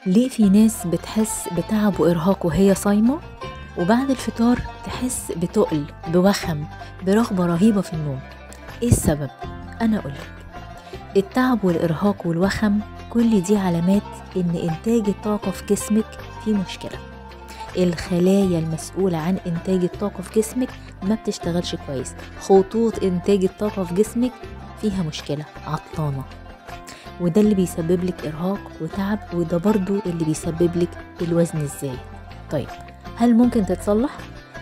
ليه في ناس بتحس بتعب وإرهاق وهي صايمة، وبعد الفطار تحس بتقل، بوخم، برغبة رهيبة في النوم؟ إيه السبب؟ أنا أقولك. التعب والإرهاق والوخم كل دي علامات إن إنتاج الطاقة في جسمك فيه مشكلة. الخلايا المسؤولة عن إنتاج الطاقة في جسمك ما بتشتغلش كويس، خطوط إنتاج الطاقة في جسمك فيها مشكلة، عطلانة، وده اللي بيسبب لك إرهاق وتعب، وده برضو اللي بيسبب لك الوزن الزايد. طيب، هل ممكن تتصلح؟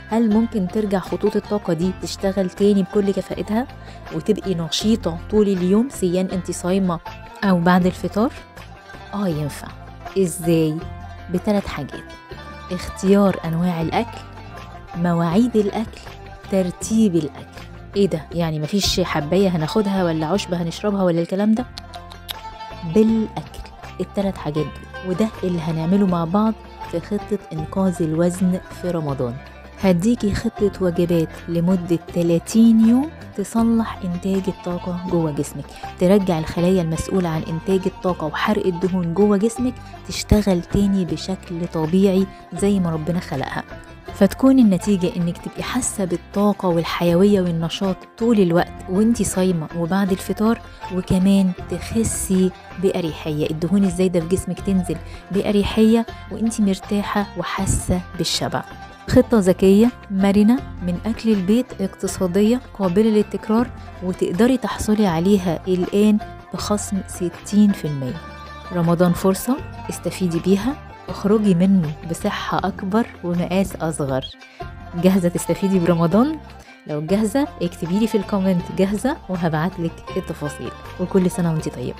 هل ممكن ترجع خطوط الطاقة دي تشتغل تاني بكل كفاءتها وتبقي نشيطة طول اليوم سيان انت صايمة أو بعد الفطار؟ ينفع. إزاي؟ ب3 حاجات: اختيار أنواع الأكل، مواعيد الأكل، ترتيب الأكل. إيه ده؟ يعني مفيش حباية هناخدها ولا عشبة هنشربها ولا الكلام ده؟ بالأكل، ال3 حاجات دول، وده اللي هنعمله مع بعض في خطة إنقاذ الوزن في رمضان. هديكي خطة وجبات لمدة 30 يوم تصلح إنتاج الطاقة جوه جسمك، ترجع الخلايا المسؤولة عن إنتاج الطاقة وحرق الدهون جوه جسمك تشتغل تاني بشكل طبيعي زي ما ربنا خلقها، فتكون النتيجة إنك تبقي حاسة بالطاقة والحيوية والنشاط طول الوقت وانتي صايمة وبعد الفطار، وكمان تخسي بأريحية، الدهون الزايدة في جسمك تنزل بأريحية وانتي مرتاحة وحاسة بالشبع. خطة ذكية مرنة من أكل البيت، اقتصادية قابلة للتكرار، وتقدري تحصلي عليها الآن بخصم 60%. رمضان فرصة، استفيدي بيها، اخرجي منه بصحة أكبر ومقاس أصغر. جاهزة تستفيدي برمضان؟ لو جاهزة اكتبيلي في الكومنت جاهزة وهبعتلك التفاصيل. وكل سنة وانتي طيبة.